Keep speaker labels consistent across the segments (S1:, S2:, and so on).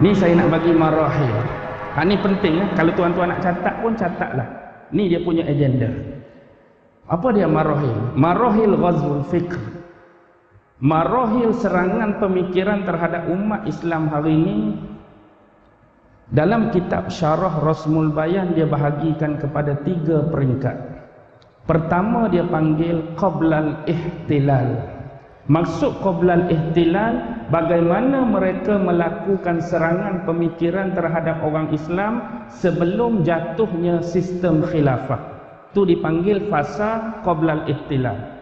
S1: Ni saya nak bagi marahil. Ni penting ya. Kalau tuan-tuan nak catat pun catatlah. Ni dia punya agenda. Apa dia marahil? Marahil ghazwul fikr. Marahil serangan pemikiran terhadap umat Islam hari ini. Dalam kitab Syarah Rasmul Bayan dia bahagikan kepada 3 peringkat. Pertama dia panggil qablal ihtilal. Maksud qablal ihtilal, bagaimana mereka melakukan serangan pemikiran terhadap orang Islam sebelum jatuhnya sistem khilafah. Itu dipanggil fasa qablal ihtilal.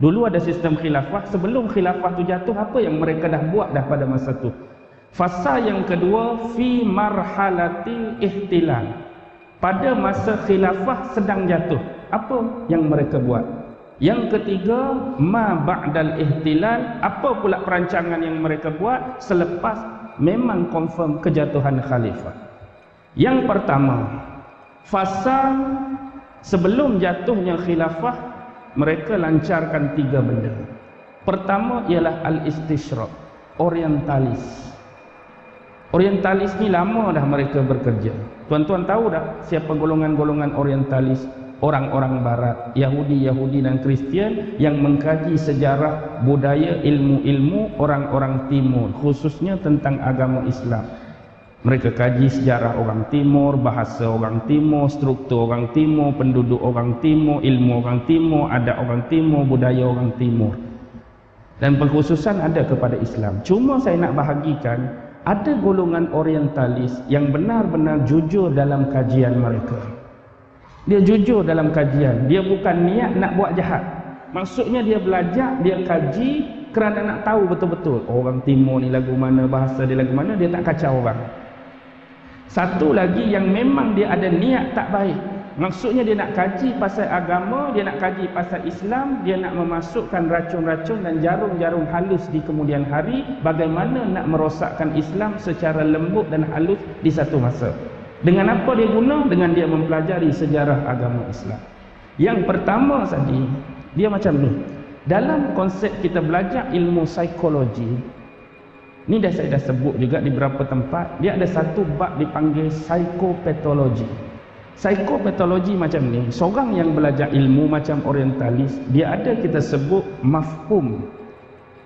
S1: Dulu ada sistem khilafah, sebelum khilafah itu jatuh, apa yang mereka dah buat dah pada masa itu. Fasa yang kedua, fi marhalatil ihtilal. Pada masa khilafah sedang jatuh, apa yang mereka buat. Yang ketiga, ma ba'dal ihtilal. Apa pula perancangan yang mereka buat selepas memang confirm kejatuhan khalifah. Yang pertama, fasa sebelum jatuhnya khilafah, mereka lancarkan 3 benda. Pertama ialah al-istishraq, orientalis. Orientalis ni lama dah mereka bekerja. Tuan-tuan tahu dah siapa golongan-golongan orientalis? Orang-orang barat, Yahudi dan Kristian yang mengkaji sejarah, budaya, ilmu-ilmu orang-orang timur, khususnya tentang agama Islam. Mereka kaji sejarah orang timur, bahasa orang timur, struktur orang timur, penduduk orang timur, ilmu orang timur, adat orang timur, budaya orang timur. Dan pengkhususan ada kepada Islam. Cuma saya nak bahagikan, ada golongan orientalis yang benar-benar jujur dalam kajian mereka. Dia jujur dalam kajian. Dia bukan niat nak buat jahat. Maksudnya dia belajar, dia kaji kerana nak tahu betul-betul orang timur ni lagu mana, bahasa dia lagu mana, dia tak kacau orang. Satu lagi yang memang dia ada niat tak baik. Maksudnya dia nak kaji pasal agama, dia nak kaji pasal Islam, dia nak memasukkan racun-racun dan jarum-jarum halus di kemudian hari, bagaimana nak merosakkan Islam secara lembut dan halus di satu masa. Dengan apa dia guna? Dengan dia mempelajari sejarah agama Islam. Yang pertama tadi, dia macam ni. Dalam konsep kita belajar ilmu psikologi, ni saya dah sebut juga di beberapa tempat, dia ada satu bab dipanggil psikopatologi. Psikopatologi macam ni, seorang yang belajar ilmu macam orientalis, dia ada kita sebut mafhum.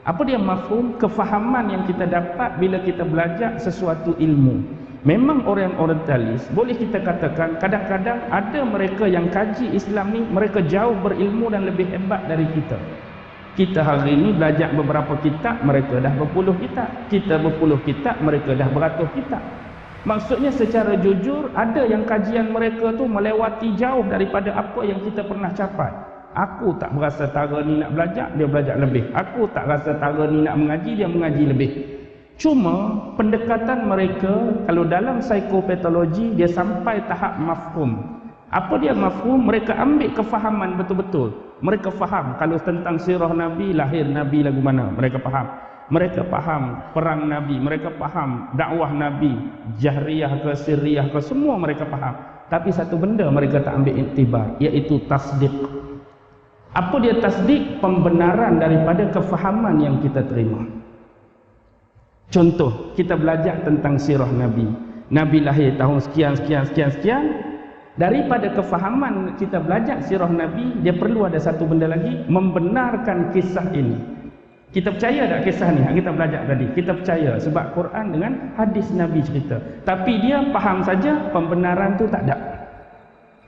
S1: Apa dia mafhum? Kefahaman yang kita dapat bila kita belajar sesuatu ilmu. Memang orang orientalis, boleh kita katakan kadang-kadang ada mereka yang kaji Islam ni, mereka jauh berilmu dan lebih hebat dari kita. Kita hari ini belajar beberapa kitab, mereka dah berpuluh kitab. Kita berpuluh kitab, mereka dah beratus kitab. Maksudnya secara jujur, ada yang kajian mereka tu melewati jauh daripada apa yang kita pernah capai. Aku tak berasa tara ni nak belajar, dia belajar lebih. Aku tak rasa tara ni nak mengaji, dia mengaji lebih. Cuma pendekatan mereka, kalau dalam psikopatologi, dia sampai tahap mafhum. Apa dia mafhum? Mereka ambil kefahaman betul-betul. Mereka faham kalau tentang sirah Nabi, lahir Nabi lagu mana, mereka faham. Mereka faham perang Nabi, mereka faham dakwah Nabi, jahriyah ke sirriyah ke, semua mereka faham. Tapi satu benda mereka tak ambil iktibar, iaitu tasdik. Apa dia tasdik? Pembenaran daripada kefahaman yang kita terima. Contoh, kita belajar tentang sirah Nabi. Nabi lahir tahun sekian. Daripada kefahaman kita belajar sirah Nabi, dia perlu ada satu benda lagi, membenarkan kisah ini. Kita percaya tak kisah ni? Kita belajar tadi. Kita percaya sebab Quran dengan hadis Nabi cerita. Tapi dia faham saja, pembenaran tu tak ada.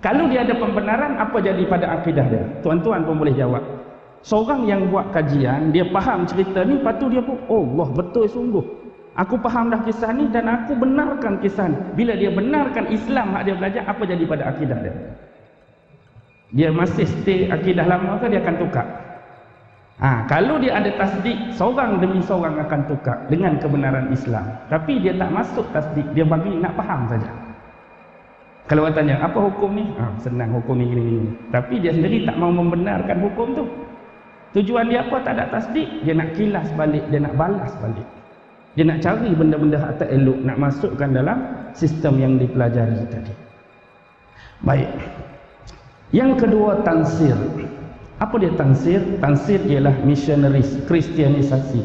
S1: Kalau dia ada pembenaran, apa jadi pada akidah dia? Tuan-tuan pun boleh jawab. Seorang yang buat kajian, dia faham cerita ni, lepas tu dia pun, oh Allah, betul sungguh. Aku faham dah kisah ni dan aku benarkan kisah ni. Bila dia benarkan Islam hak dia belajar, apa jadi pada akidah dia? Dia masih stay akidah lama ke dia akan tukar? Kalau dia ada tasdik, seorang demi seorang akan tukar dengan kebenaran Islam. Tapi dia tak masuk tasdik, dia bagi nak faham saja. Kalau orang tanya, apa hukum ni? Senang hukum ni gini. Tapi dia sendiri tak mau membenarkan hukum tu. Tujuan dia apa? Tak ada tasdik. Dia nak kilas balik, dia nak balas balik. Dia nak cari benda-benda hak tak elok, nak masukkan dalam sistem yang dipelajari tadi. Baik. Yang kedua, tansir. Apa dia tansir? Tansir ialah missionaries, kristianisasi.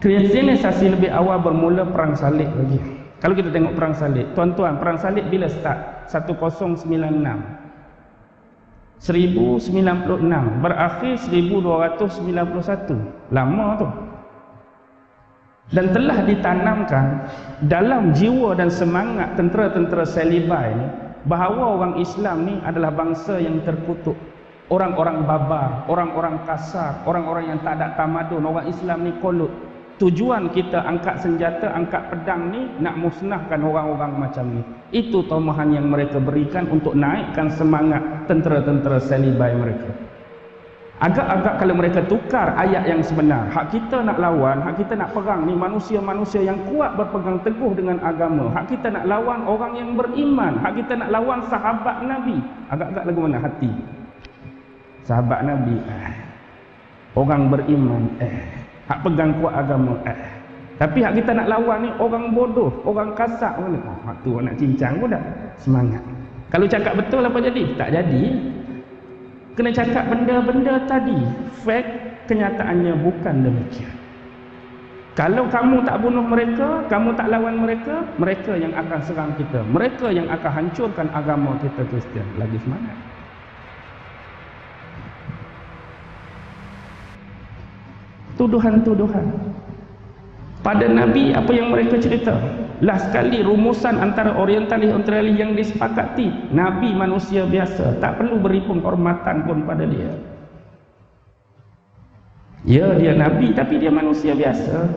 S1: Kristenisasi lebih awal bermula perang salib lagi. Kalau kita tengok perang salib, tuan-tuan, perang salib bila start? 1096. 1096 berakhir 1291. Lama tu. Dan telah ditanamkan dalam jiwa dan semangat tentera-tentera Salibai ni bahawa orang Islam ni adalah bangsa yang terkutuk. Orang-orang barbar, orang-orang kasar, orang-orang yang tak ada tamadun. Orang Islam ni kolut. Tujuan kita angkat senjata, angkat pedang ni nak musnahkan orang-orang macam ni. Itu tomahan yang mereka berikan untuk naikkan semangat tentera-tentera Salibai mereka. Agak-agak kalau mereka tukar ayat yang sebenar, hak kita nak lawan, hak kita nak perang ni manusia-manusia yang kuat berpegang teguh dengan agama. Hak kita nak lawan orang yang beriman, hak kita nak lawan sahabat Nabi. Agak-agak lagu mana hati? Sahabat Nabi, orang beriman, hak pegang kuat agama, tapi hak kita nak lawan ni orang bodoh, orang kasar, orang hak tu nak cincang pun dah semangat. Kalau cakap betul apa jadi? Tak jadi. Kena cakap benda-benda tadi fact, kenyataannya bukan demikian. Kalau kamu tak bunuh mereka, kamu tak lawan mereka, mereka yang akan serang kita, mereka yang akan hancurkan agama kita Kristian. Lagi semangat. Tuduhan-tuduhan pada Nabi, apa yang mereka cerita? Last sekali rumusan antara orientalis yang disepakati, Nabi manusia biasa, tak perlu beri penghormatan pun pada dia. Ya, dia Nabi tapi dia manusia biasa.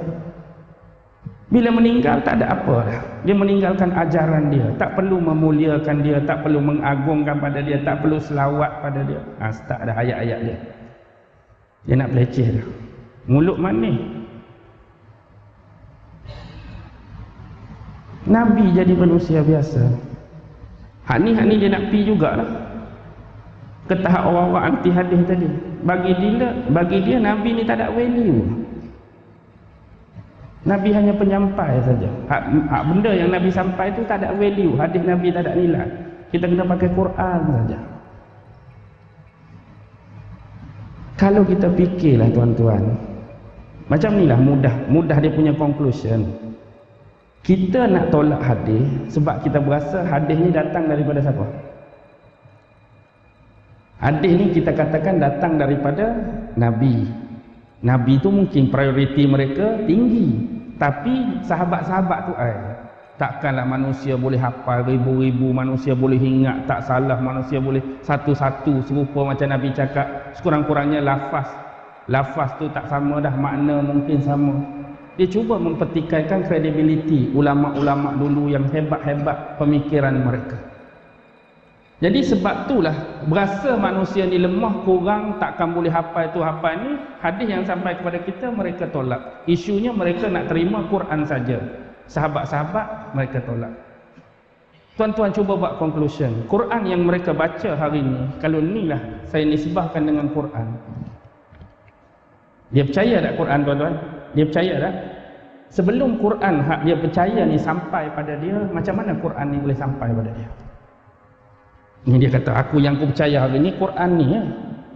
S1: Bila meninggal tak ada apa dah. Dia meninggalkan ajaran dia, tak perlu memuliakan dia, tak perlu mengagungkan pada dia, tak perlu selawat pada dia. Tak ada ayat-ayat dia. Dia nak peleceh dah. Mulut manis. Nabi jadi manusia biasa. Hak ni dia nak pi jugalah ke tahap orang-orang anti hadis tadi. Bagi dia Nabi ni tak ada value. Nabi hanya penyampai saja. Hak benda yang Nabi sampai tu tak ada value. Hadis Nabi tak ada nilai. Kita kena pakai Quran saja. Kalau kita fikirlah tuan-tuan, macam inilah mudah dia punya conclusion. Kita nak tolak hadis sebab kita berasa hadis ni datang daripada siapa? Hadis ni kita katakan datang daripada Nabi. Nabi tu mungkin prioriti mereka tinggi, tapi sahabat-sahabat tu takkanlah manusia boleh hafal ribu-ribu, manusia boleh ingat tak salah, manusia boleh satu-satu serupa macam Nabi cakap. Sekurang-kurangnya lafaz tu tak sama dah, makna mungkin sama. Dia cuba mempertikaikan kredibiliti ulama-ulama dulu yang hebat-hebat pemikiran mereka. Jadi sebab itulah berasa manusia ni lemah, kurang, takkan boleh hafal tu hafal ni. Hadis yang sampai kepada kita mereka tolak. Isunya mereka nak terima Quran saja. Sahabat-sahabat mereka tolak. Tuan-tuan cuba buat conclusion. Quran yang mereka baca hari ni, kalau inilah saya nisbahkan dengan Quran. Dia percaya tak Quran tuan-tuan? Dia percaya tak? Sebelum Quran hak dia percaya ni sampai pada dia, macam mana Quran ni boleh sampai pada dia? Ni dia kata, aku yang aku percaya hari ni Quran ni ya.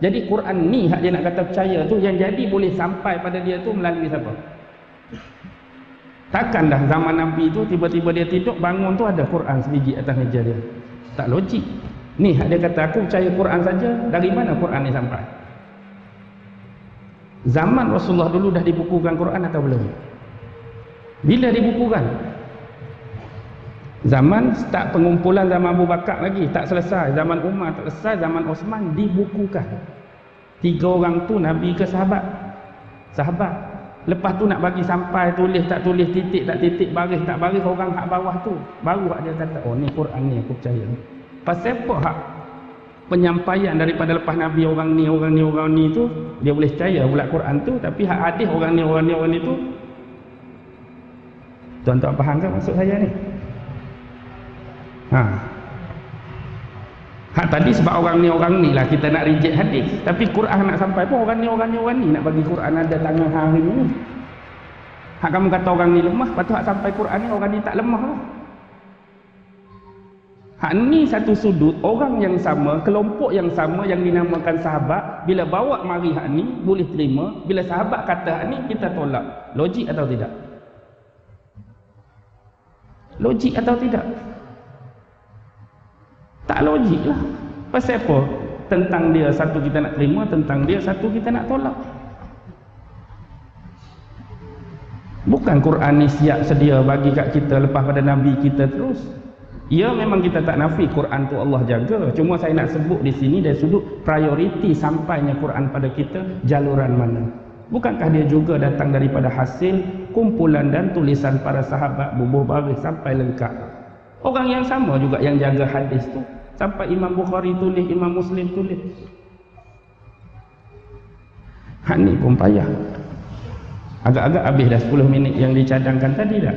S1: Jadi Quran ni hak dia nak kata percaya tu, yang jadi boleh sampai pada dia tu melalui siapa? Takkan dah zaman Nabi tu tiba-tiba dia tidur bangun tu ada Quran sebiji atas meja dia. Tak logik. Ni hak dia kata aku percaya Quran saja, dari mana Quran ni sampai? Zaman Rasulullah dulu dah dibukukan Quran atau belum? Bila dibukukan? Zaman start pengumpulan zaman Abu Bakar lagi tak selesai, zaman Umar tak selesai, zaman Osman dibukukan. 3 orang tu Nabi ke sahabat? Sahabat. Lepas tu nak bagi sampai, tulis tak tulis, titik tak titik, baris tak baris, orang hak bawah tu baru hak dia kata, oh ni Quran ni aku percaya. Pasal apa hak penyampaian daripada lepas Nabi orang ni tu dia boleh percaya pula Quran tu, tapi hak hadis orang ni tu. Tuan-tuan faham tak maksud saya ni? Hak tadi sebab orang ni lah kita nak reject hadis, tapi Quran nak sampai pun orang ni nak bagi Quran ada tangan hari ni. Hak kamu kata orang ni lemah, lepas tu hak sampai Quran ni orang ni tak lemah lah. Hak ni satu sudut, orang yang sama, kelompok yang sama yang dinamakan sahabat, bila bawa mari hak ni boleh terima, bila sahabat kata hak ni kita tolak. Logik atau tidak? Logik atau tidak? Tak logik lah. Pasal apa? Tentang dia satu kita nak terima, tentang dia satu kita nak tolak. Bukan Quran ni siap sedia bagi kat kita lepas pada Nabi kita terus. Ya, memang kita tak nafi Quran tu Allah jaga. Cuma saya nak sebut di sini dari sudut prioriti sampainya Quran pada kita, jaluran mana. Bukankah dia juga datang daripada hasil kumpulan dan tulisan para sahabat bubuh baris sampai lengkap. Orang yang sama juga yang jaga hadis tu. Sampai Imam Bukhari tulis, Imam Muslim tulis. Hak ni pun payah. Agak-agak habis dah 10 minit yang dicadangkan tadi dah.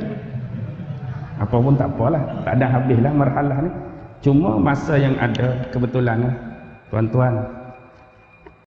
S1: Apa pun tak apalah, tak ada habislah marhalah ni. Cuma masa yang ada kebetulan lah, tuan-tuan.